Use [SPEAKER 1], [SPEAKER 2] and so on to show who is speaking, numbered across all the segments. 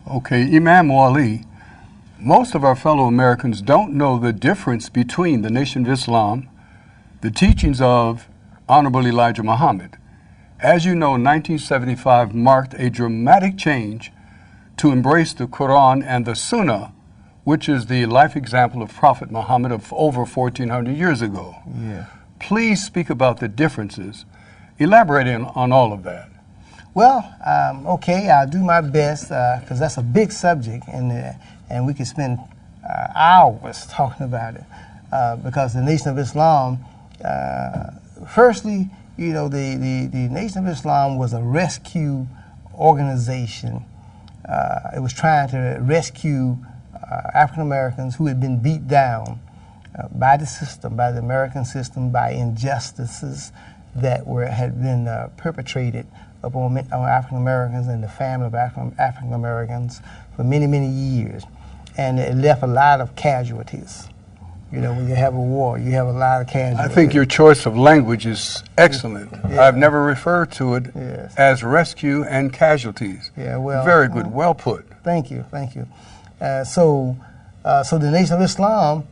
[SPEAKER 1] Okay, Imam Ali, most of our fellow Americans don't know the difference between the Nation of Islam, the teachings of Honorable Elijah Muhammad. As you know, 1975 marked a dramatic change to embrace the Quran and the Sunnah, which is the life example of Prophet Muhammad of over 1,400 years ago.
[SPEAKER 2] Yeah.
[SPEAKER 1] Please speak about the differences. Elaborate on all of that.
[SPEAKER 2] Well, okay, I'll do my best because that's a big subject, and we could spend hours talking about it because the Nation of Islam, firstly, you know, the Nation of Islam was a rescue organization. It was trying to rescue African Americans who had been beat down by the system, by the American system, by injustices that had been perpetrated upon African Americans and the family of African Americans for many, many years. And it left a lot of casualties. You know, when you have a war, you have a lot of casualties.
[SPEAKER 1] I think your choice of language is excellent.
[SPEAKER 2] Yeah.
[SPEAKER 1] I've never referred to it as rescue and casualties.
[SPEAKER 2] Yeah, well,
[SPEAKER 1] very good, well put.
[SPEAKER 2] Thank you, thank you. So the Nation of Islam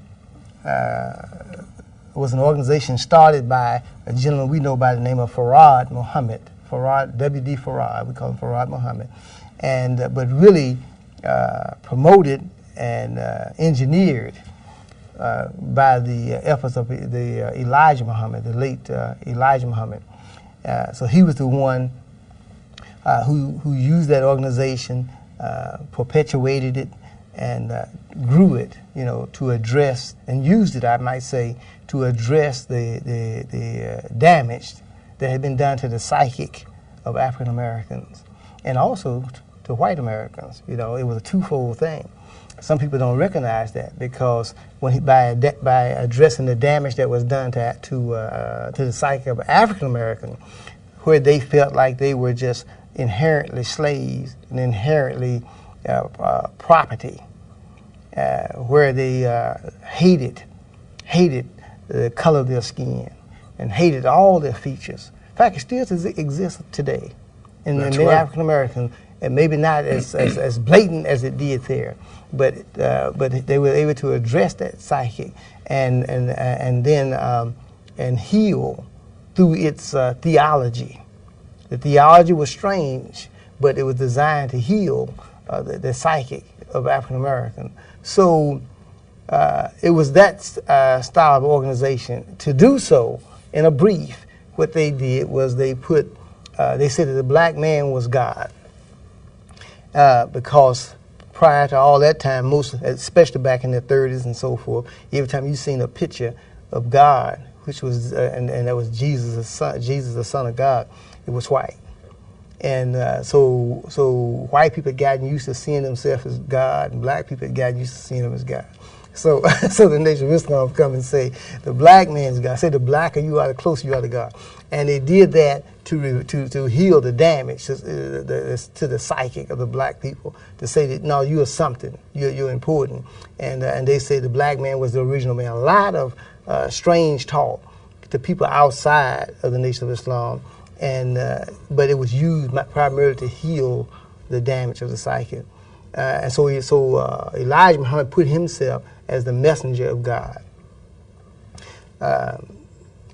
[SPEAKER 2] was an organization started by a gentleman we know by the name of Farad Muhammad. Farad, W.D. Farad, we call him Farad Muhammad, but really promoted and engineered by the efforts of the Elijah Muhammad, the late Elijah Muhammad. So he was the one who used that organization, perpetuated it, and grew it, you know, to address, and used it, I might say, to address the damage that had been done to the psychic of African Americans, and also to white Americans. You know, it was a twofold thing. Some people don't recognize that because by addressing the damage that was done to the psyche of African American, where they felt like they were just inherently slaves and inherently property, where they hated the color of their skin and hated all their features. In fact, it still exists today in many African Americans, and maybe not as blatant as it did there, but they were able to address that psyche and then heal through its theology. The theology was strange, but it was designed to heal the psychic of African American. So it was that style of organization. To do so, in a brief, what they did was they said that the black man was God. Because prior to all that time, especially back in the 30s and so forth, every time you seen a picture of God, which was and that was Jesus the Son of God, it was white. And so white people had gotten used to seeing themselves as God, and black people had gotten used to seeing them as God. So the Nation of Islam come and say the black man is God. Say the blacker you are, the closer you are to God. And they did that to heal the damage to the psychic of the black people, to say that no, you are something, you're important. And they say the black man was the original man. A lot of strange talk to people outside of the Nation of Islam, but it was used primarily to heal the damage of the psychic. And so Elijah Muhammad put himself as the messenger of God.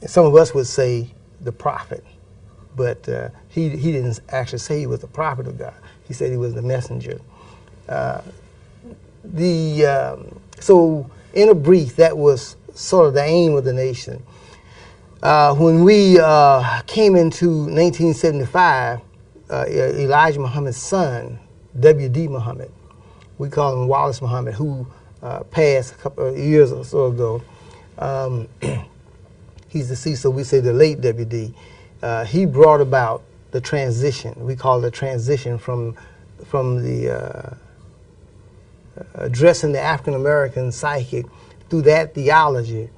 [SPEAKER 2] Some of us would say the prophet, but he didn't actually say he was the prophet of God. He said he was the messenger. So in a brief, that was sort of the aim of the nation. When we came into 1975, Elijah Muhammad's son, W.D. Muhammad, we call him Wallace Muhammad, who passed a couple of years or so ago. He's deceased, so we say the late W.D. He brought about the transition. We call it the transition from the addressing the African American psychic through that theology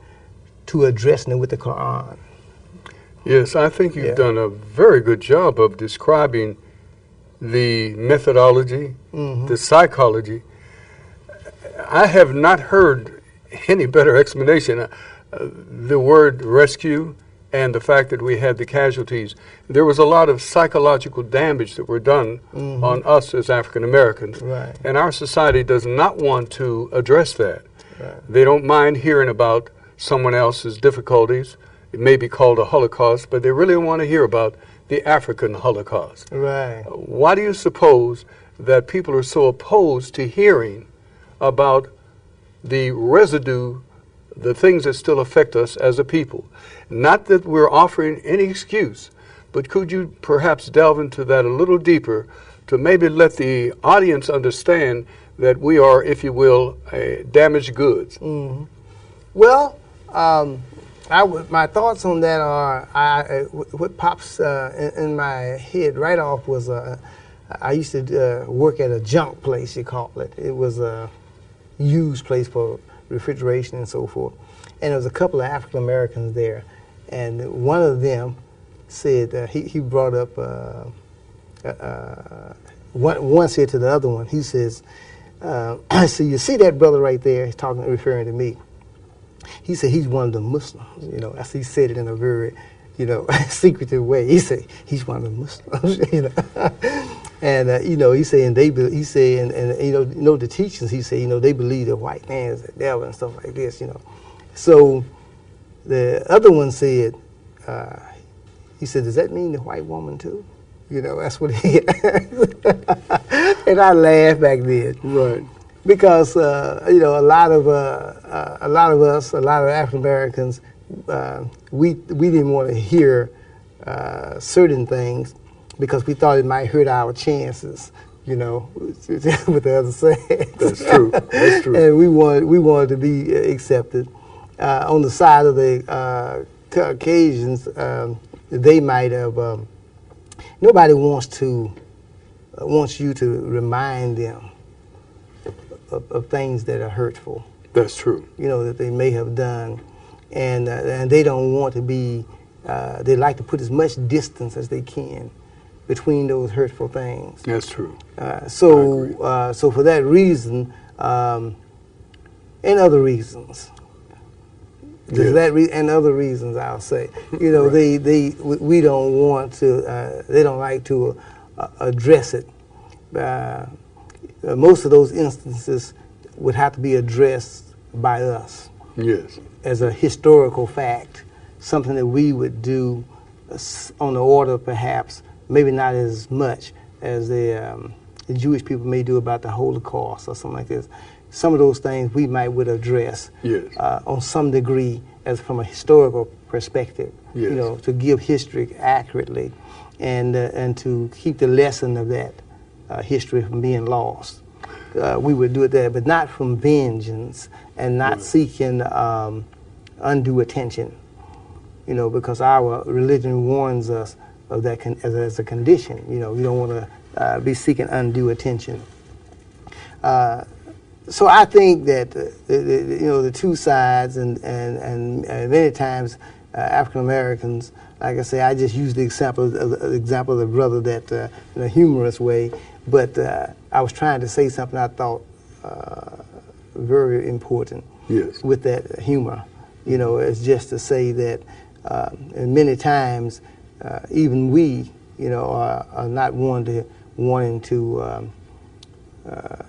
[SPEAKER 2] to addressing it with the Quran.
[SPEAKER 1] Yes, I think you've done a very good job of describing the methodology, the psychology. I have not heard any better explanation. The word rescue and the fact that we had the casualties, there was a lot of psychological damage that were done on us as African Americans.
[SPEAKER 2] Right.
[SPEAKER 1] And our society does not want to address that.
[SPEAKER 2] Right.
[SPEAKER 1] They don't mind hearing about someone else's difficulties. It may be called a Holocaust, but they really want to hear about the African Holocaust.
[SPEAKER 2] Right.
[SPEAKER 1] Why do you suppose that people are so opposed to hearing about the residue, the things that still affect us as a people? Not that we're offering any excuse, but could you perhaps delve into that a little deeper to maybe let the audience understand that we are, if you will, damaged goods?
[SPEAKER 2] Well, my thoughts on that are, what pops in my head right off was I used to work at a junk place, you call it. It was a used place for refrigeration and so forth. And there was a couple of African Americans there. And one of them said, he brought up, one said to the other one, he says, so you see that brother right there, he's talking, referring to me. He said he's one of the Muslims, you know. As he said it in a very, you know, secretive way. He said he's one of the Muslims, you know. And you know, he said, and he said, and you know the teachings. He said, you know, they believe the white man is the devil and stuff like this, you know. So the other one said, he said, does that mean the white woman too? You know, that's what he. And I laughed back then.
[SPEAKER 1] Right.
[SPEAKER 2] Because you know, a lot of us, a lot of African Americans, we didn't want to hear certain things because we thought it might hurt our chances, you know, with the other sex.
[SPEAKER 1] That's true. That's true.
[SPEAKER 2] And we wanted to be accepted. On the side of the Caucasians, they might have. Nobody wants you to remind them of things that are hurtful.
[SPEAKER 1] That's true.
[SPEAKER 2] You know, that they may have done, and they don't want to be. They like to put as much distance as they can between those hurtful things.
[SPEAKER 1] That's true.
[SPEAKER 2] So for that reason, and other reasons.
[SPEAKER 1] Yes.
[SPEAKER 2] And other reasons, I'll say. You know,
[SPEAKER 1] Right.
[SPEAKER 2] we don't want to. They don't like to address it. Most of those instances would have to be addressed by us.
[SPEAKER 1] Yes.
[SPEAKER 2] As a historical fact, something that we would do on the order, perhaps, maybe not as much as the Jewish people may do about the Holocaust or something like this. Some of those things we would address
[SPEAKER 1] Yes.
[SPEAKER 2] On some degree as from a historical perspective,
[SPEAKER 1] Yes.
[SPEAKER 2] you know, to give history accurately and to keep the lesson of that history from being lost. We would do it there, but not from vengeance and not seeking undue attention, you know, because our religion warns us of that as a condition. You know, we don't want to be seeking undue attention. So I think that you know, the two sides and many times African Americans, like I say, I just use the example of the brother that in a humorous way, but I was trying to say something I thought very important.
[SPEAKER 1] Yes.
[SPEAKER 2] With that humor, you know, it's just to say that and many times even we, you know, are not wanting to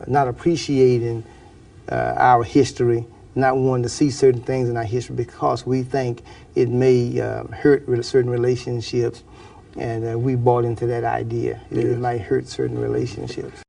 [SPEAKER 2] not appreciating our history, not wanting to see certain things in our history because we think it may hurt certain relationships, and we bought into that idea that it might hurt certain relationships.